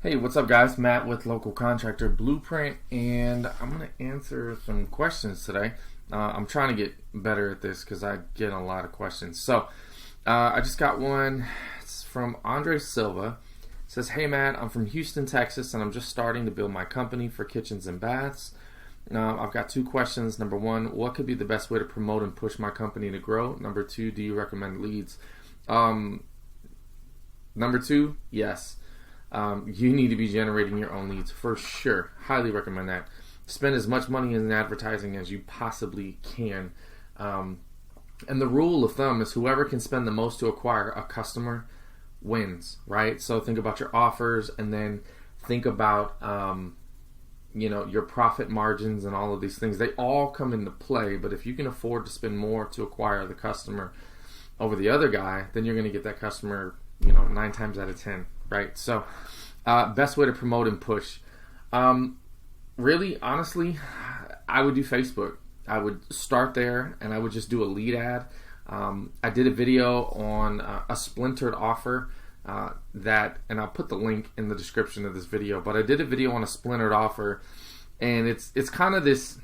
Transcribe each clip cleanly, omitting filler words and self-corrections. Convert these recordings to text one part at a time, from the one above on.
Hey, what's up, guys? Matt with Local Contractor Blueprint, and I'm going to answer some questions today. I'm trying to get better at this because I get a lot of questions. So, I just got one. It's from Andre Silva. It says, "Hey, Matt, I'm from Houston, Texas, and I'm just starting to build my company for kitchens and baths. I've got two questions. Number one, what could be the best way to promote and push my company to grow? Number two, do you recommend leads?" Number two, yes. You need to be generating your own leads for sure. Highly recommend that. Spend as much money in advertising as you possibly can. And the rule of thumb is whoever can spend the most to acquire a customer wins, right? So think about your offers and then think about your profit margins and all of these things. They all come into play, but if you can afford to spend more to acquire the customer over the other guy, then you're going to get that customer 9 times out of 10, right? So best way to promote and push. Really, honestly, I would do Facebook. I would start there and I would just do a lead ad. I did a video on a splintered offer and I'll put the link in the description of this video, but I did a video on a splintered offer, and it's kind of this.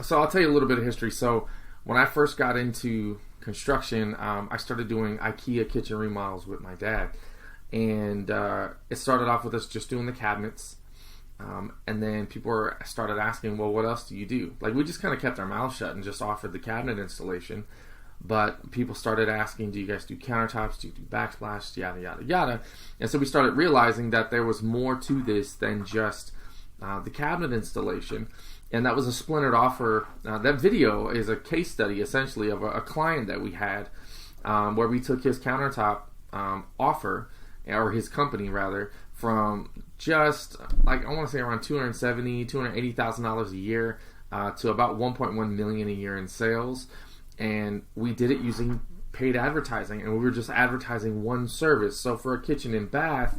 So I'll tell you a little bit of history. So when I first got into construction, I started doing IKEA kitchen remodels with my dad, and it started off with us just doing the cabinets, and then people started asking, well, what else do you do? Like, we just kind of kept our mouths shut and just offered the cabinet installation, but people started asking, do you guys do countertops, do you do backsplash, yada yada yada. And so we started realizing that there was more to this than just the cabinet installation. And that was a splintered offer. That video is a case study, essentially, of a client that we had, where we took his countertop offer, or his company rather, from just I want to say around $280,000 a year to about $1.1 million a year in sales. And we did it using paid advertising, and we were just advertising one service. So for a kitchen and bath,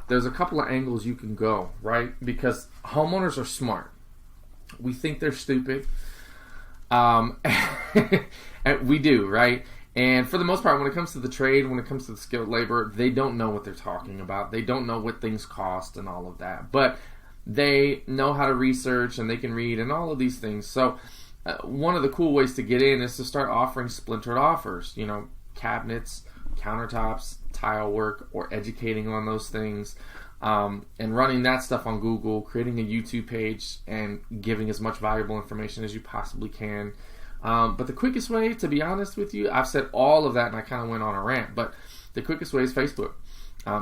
there's a couple of angles you can go, right? Because homeowners are smart. We think they're stupid. And we do, right? And for the most part, when it comes to the trade, when it comes to the skilled labor, they don't know what they're talking about. They don't know what things cost and all of that. But they know how to research, and they can read and all of these things. So one of the cool ways to get in is to start offering splintered offers. Cabinets, countertops, tile work, or educating on those things. And running that stuff on Google, creating a YouTube page, and giving as much valuable information as you possibly can. But the quickest way, to be honest with you, I've said all of that and I kind of went on a rant, but the quickest way is Facebook.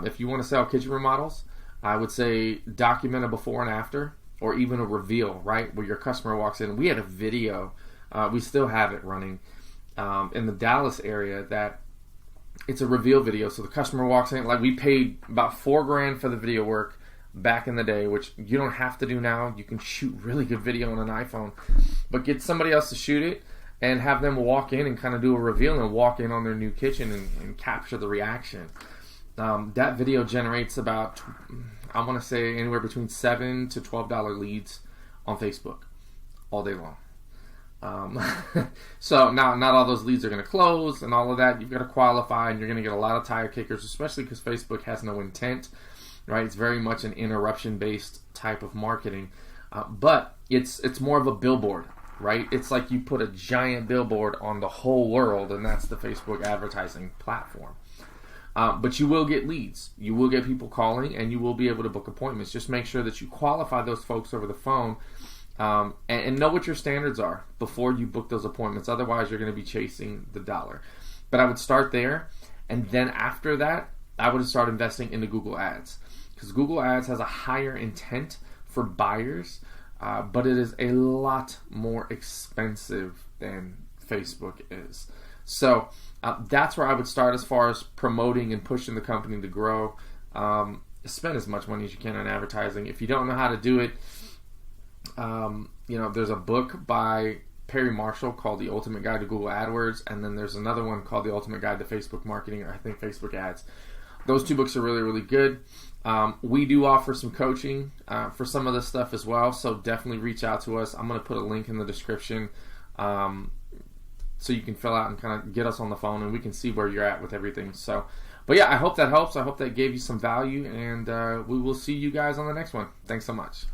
If you want to sell kitchen remodels, I would say document a before and after, or even a reveal, right, where your customer walks in. We had a video, we still have it running in the Dallas area, that it's a reveal video. So the customer walks in, like, we paid about $4,000 for the video work back in the day, which you don't have to do now. You can shoot really good video on an iPhone, but get somebody else to shoot it and have them walk in and kind of do a reveal and walk in on their new kitchen and capture the reaction. That video generates about, I want to say, anywhere between $7 to $12 leads on Facebook all day long. So now, not all those leads are going to close and all of that. You've got to qualify, and you're going to get a lot of tire kickers, especially because Facebook has no intent, right? It's very much an interruption-based type of marketing, but it's more of a billboard, right? It's like you put a giant billboard on the whole world, and that's the Facebook advertising platform. But you will get leads. You will get people calling, and you will be able to book appointments. Just make sure that you qualify those folks over the phone, and know what your standards are before you book those appointments. Otherwise, you're going to be chasing the dollar. But I would start there, and then after that, I would start investing into Google Ads, because Google Ads has a higher intent for buyers, but it is a lot more expensive than Facebook is. So that's where I would start as far as promoting and pushing the company to grow. Spend as much money as you can on advertising. If you don't know how to do it, there's a book by Perry Marshall called The Ultimate Guide to Google AdWords, and then there's another one called The Ultimate Guide to Facebook Marketing, or I think Facebook Ads. Those two books are really, really good. We do offer some coaching for some of this stuff as well, so definitely reach out to us. I'm going to put a link in the description so you can fill out and kind of get us on the phone, and we can see where you're at with everything. So, But yeah, I hope that helps. I hope that gave you some value, and we will see you guys on the next one. Thanks so much.